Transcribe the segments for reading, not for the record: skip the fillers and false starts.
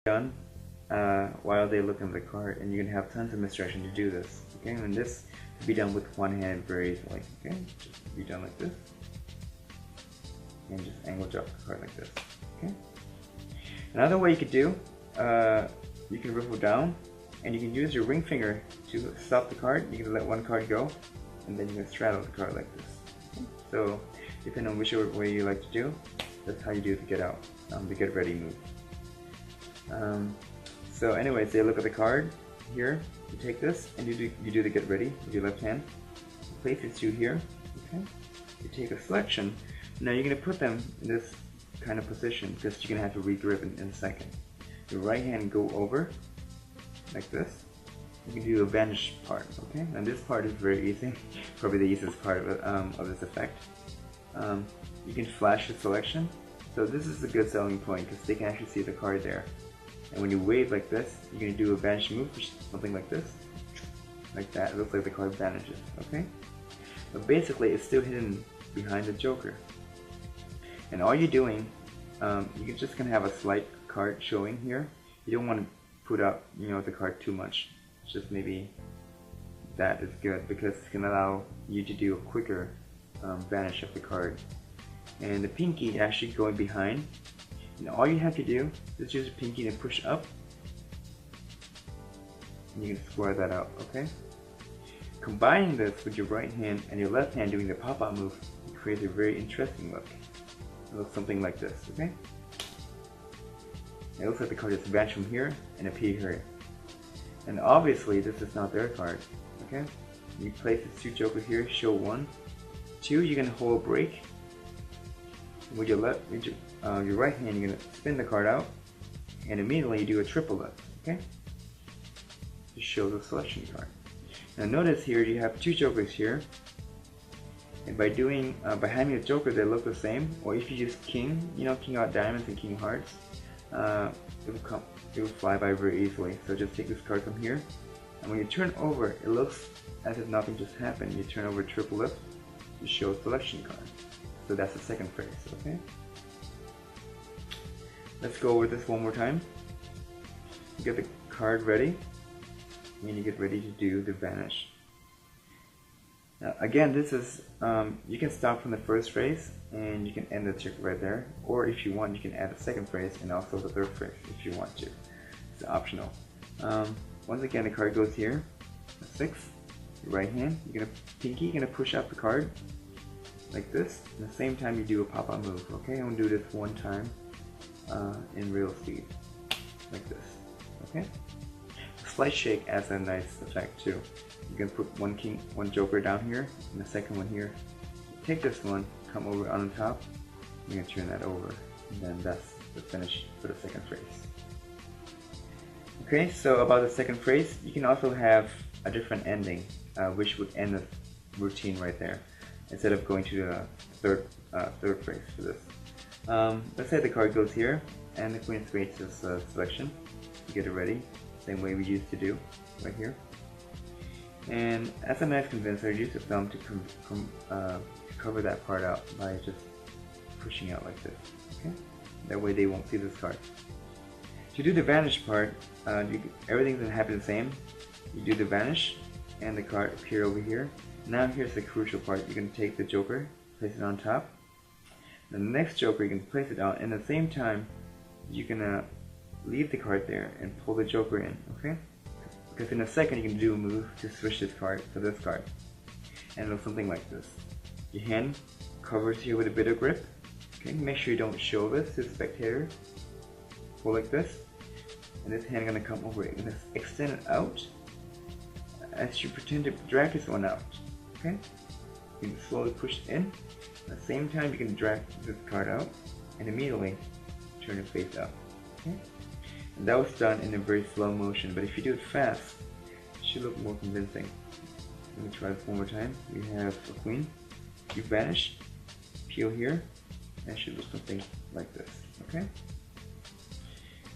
done while they look in the card, and you can have tons of instruction to do this. Okay, and this can be done with one hand very easily. Okay, just be done like this, and just angle drop the card like this. Okay. Another way you could do, you can riffle down, and you can use your ring finger to stop the card. You can let one card go, and then you can straddle the card like this. Okay. So, depending on which way you like to do, that's how you do the get out, the get ready move. So anyways, they look at the card here. You take this and you do the get ready with your left hand. Place these two here. Okay. You take a selection. Now you're going to put them in this kind of position because you're going to have to regrip in a second. Your right hand go over like this. You can do a vanish part. Okay. And this part is very easy. Probably the easiest part of this effect. You can flash the selection. So this is a good selling point because they can actually see the card there. And when you wave like this, you're going to do a vanish move, which is something like this. Like that. It looks like the card vanishes. Okay? But basically, it's still hidden behind the joker. And all you're doing, you're just going to have a slight card showing here. You don't want to put up, the card too much. Just maybe that is good because it's going to allow you to do a quicker vanish of the card. And the pinky actually going behind. And all you have to do is use your pinky to push up. And you can square that out, okay? Combining this with your right hand and your left hand doing the pop-out move, it creates a very interesting look. It looks something like this, okay? It looks like the card just vanished from here and appeared here. And obviously this is not their card, okay? You place the two jokers here, show one. Two, you can hold a break. With your your right hand, you're going to spin the card out, and immediately you do a triple lift, okay? To show the selection card. Now notice here you have two jokers here, and by having the jokers that look the same, or if you use king, king out diamonds and king hearts, it will fly by very easily. So just take this card from here, and when you turn over, it looks as if nothing just happened. You turn over triple lift to show selection card. So that's the second phrase, okay? Let's go over this one more time. You get the card ready, and you get ready to do the vanish. Now again, this is, you can start from the first phrase, and you can end the trick right there. Or if you want, you can add a second phrase and also the third phrase if you want to. It's optional. Once again, the card goes here, 6, your right hand, you're gonna push up the card, like this. At the same time you do a pop-out move. Okay, I'm gonna do this one time in real speed, like this. Okay, a slight shake adds a nice effect too. You can put one joker down here, and the second one here. Take this one, come over on the top. You're gonna turn that over, and then that's the finish for the second phrase. Okay, so about the second phrase, you can also have a different ending, which would end the routine right there, instead of going to the third phrase for this. Let's say the card goes here, and the Queen of Spades is selection. You get it ready, same way we used to do, right here. And as a nice convincer, use the thumb to cover that part out by just pushing out like this. Okay, that way they won't see this card. To do the vanish part, everything's gonna happen the same. You do the vanish, and the card appear over here. Now here's the crucial part. You're going to take the joker, place it on top. The next joker you can place it down, and at the same time you can leave the card there and pull the joker in, okay? Because in a second you can do a move to switch this card to this card. And it looks something like this. Your hand covers here with a bit of grip. Okay, make sure you don't show this to the spectator. Pull like this. And this hand is going to come over. You're going to extend it out as you pretend to drag this one out. Okay? You can slowly push it in. At the same time, you can drag this card out and immediately turn it face up. Okay? And that was done in a very slow motion, but if you do it fast, it should look more convincing. Let me try this one more time. We have a queen. You vanish, peel here, and it should look something like this. Okay?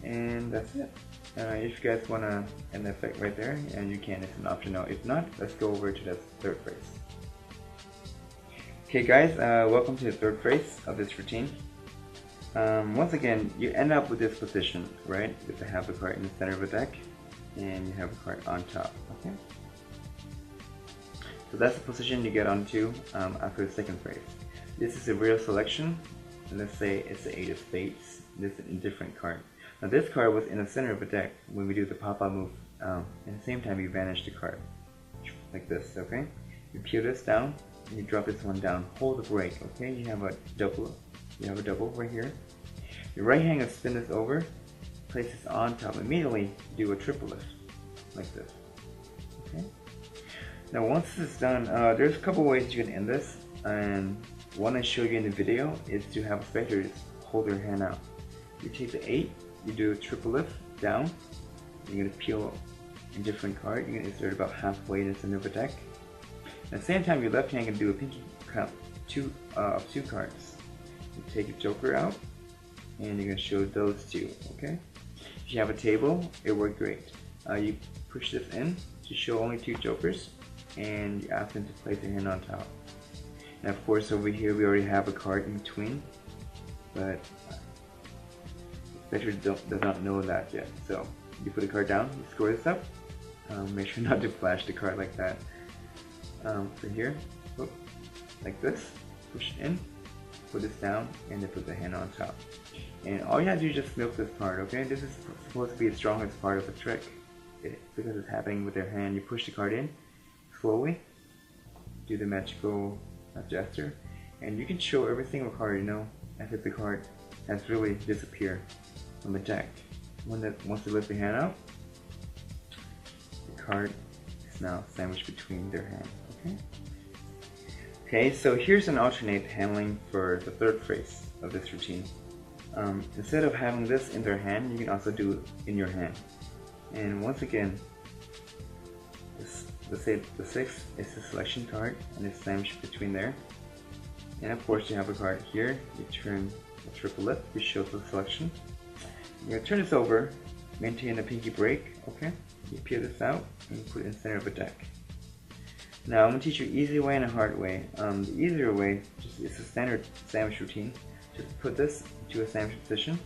And that's it. If you guys want to end the effect right there, and you can, it's an option now. If not, let's go over to the third phrase. Okay guys, welcome to the third phrase of this routine. Once again, you end up with this position, right? With the have a card in the center of the deck, and you have a card on top. Okay. So that's the position you get onto after the second phrase. This is a real selection, and let's say it's the 8 of spades. This is an indifferent card. Now this card was in the center of the deck when we do the pop-up move. At the same time, you vanish the card like this. Okay. You peel this down, and you drop this one down. Hold the break. Okay. You have a double. You have a double right here. Your right hand will spin this over, place this on top. Immediately do a triple lift like this. Okay. Now once this is done, there's a couple ways you can end this, and one I showed you in the video is to have a spectator just hold their hand out. You take the 8, you do a triple lift down, you're going to peel a different card, you're going to insert about halfway in the center of the deck. At the same time, your left hand can do a pinky count of 2 cards. You take a joker out, and you're going to show those 2, okay? If you have a table, it worked great. You push this in to show only 2 jokers, and you ask them to place their hand on top. And of course over here we already have a card in between, but the spectator does not know that yet. So you put the card down, you score this up, make sure not to flash the card like that. So here, whoop, like this, push it in, put this down, and then put the hand on top. And all you have to do is just milk this card, okay? This is supposed to be the strongest part of the trick. Because it's happening with their hand, you push the card in, slowly, do the magical gesture, and you can show every single card, you know, as if the card has really disappeared from the deck. Once they lift the hand out, the card is now sandwiched between their hands, okay? Okay, so here's an alternate handling for the third phrase of this routine. Instead of having this in their hand, you can also do it in your hand. And once again, let's say the 6 is the selection card, and it's sandwiched between there. And of course you have a card here, you turn a triple lift, which shows the selection. You're going to turn this over, maintain a pinky break, okay? You peel this out, and you put it in the center of the deck. Now I'm going to teach you an easy way and a hard way. The easier way is a standard sandwich routine. Just put this into a sandwich position.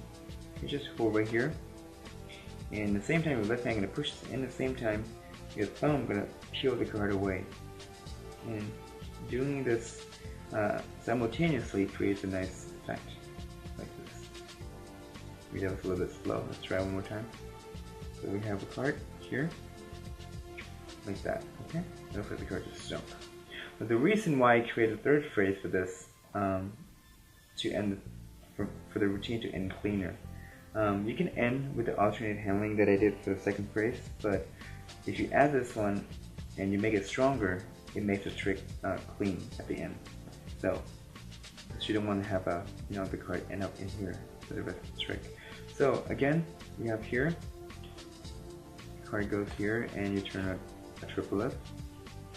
You just hold right here. And at the same time, your left hand going to push this in. At the same time, your thumb going to peel the card away. And doing this simultaneously creates a nice effect, like this. Maybe that was a little bit slow. Let's try one more time. So we have a card here, like that. Okay. It looks like the card just jumped. But the reason why I created a third phrase for this, to end for the routine to end cleaner. You can end with the alternate handling that I did for the second phrase, but if you add this one and you make it stronger, it makes the trick clean at the end. So you don't want to have the card end up in here for the rest of the trick. So again, we have here, the card goes here, and you turn a triple lift,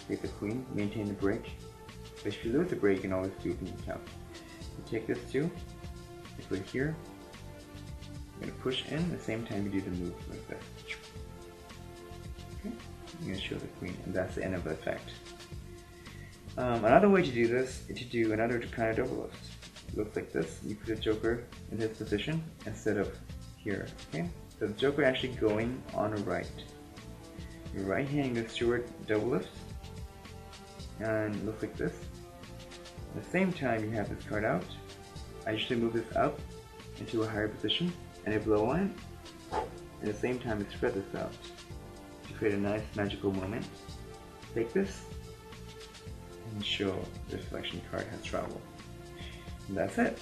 take the queen, maintain the break. But if you lose the break, you can always do a pinky count. You take this too, you put it here. You're going to push in, at the same time you do the move like that. Okay, you're going to show the queen, and that's the end of the effect. Another way to do this is to do another kind of double lift. It looks like this. You put the joker in this position instead of here. Okay, so the joker actually going on the right. Your right hand goes toward double lift, and it looks like this. At the same time, you have this card out. I usually move this up into a higher position, and I blow on it. At the same time, I spread this out to create a nice magical moment. Take this and show the selection card has traveled. And that's it.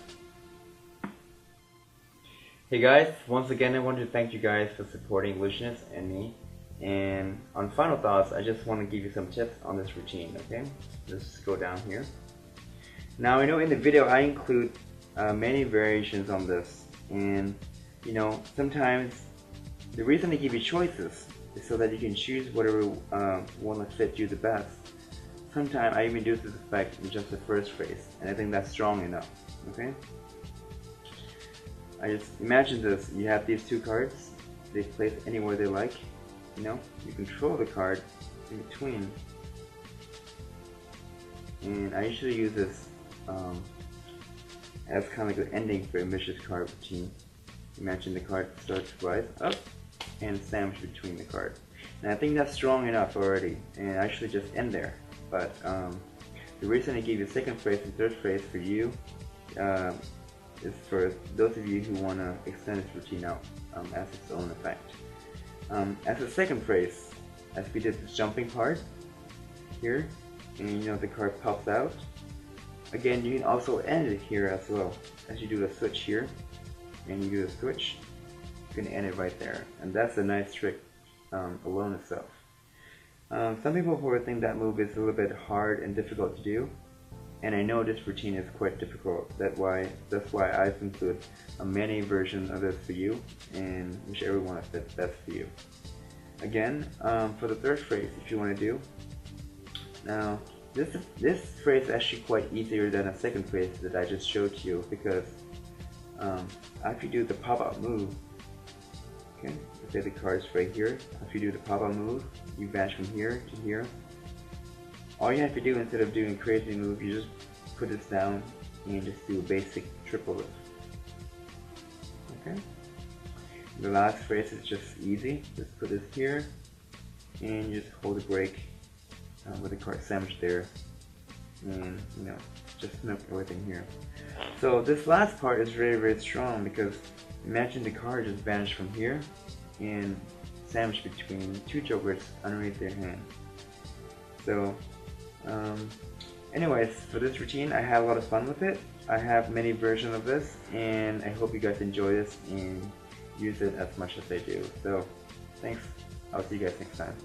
Hey guys, once again I wanted to thank you guys for supporting Illusionist and me. And on final thoughts, I just want to give you some tips on this routine, okay? Let's go down here. Now I know in the video I include many variations on this, and you know, sometimes the reason they give you choices is so that you can choose whatever one that fits you the best. Sometimes I even do this effect in just the first phrase, and I think that's strong enough, okay? I just imagine this, you have these 2 cards, they place anywhere they like, you know, you control the card in between, and I usually use this as kind of like the ending for a vicious card routine. Imagine the card starts to rise up and sandwich between the card. And I think that's strong enough already, and actually just end there. But the reason I gave you second phrase and third phrase for you is for those of you who want to extend this routine out as its own effect. As a second phrase, as we did this jumping part here, and you know the card pops out. Again, you can also end it here as well. As you do the switch here, and you do the switch, you can end it right there. And that's a nice trick alone itself. Some people will think that move is a little bit hard and difficult to do, and I know this routine is quite difficult. That's why I've included a mini version of this for you, and whichever one fits best for you. Again, for the third phrase, if you want to do, now this phrase is actually quite easier than a second phrase that I just showed you, because after you do the pop-out move, okay, let's say the card's right here. After you do the pop-out move, you vanish from here to here. All you have to do, instead of doing a crazy move, you just put this down and just do a basic triple lift. Okay. The last phrase is just easy. Just put this here and you just hold the break with the card sandwich there, and you know, just snip everything here. So this last part is very, very strong, because imagine the card just vanished from here and sandwiched between two jokers underneath their hand. So anyways, for this routine, I had a lot of fun with it. I have many versions of this, and I hope you guys enjoy this and use it as much as I do. So thanks. I'll see you guys next time.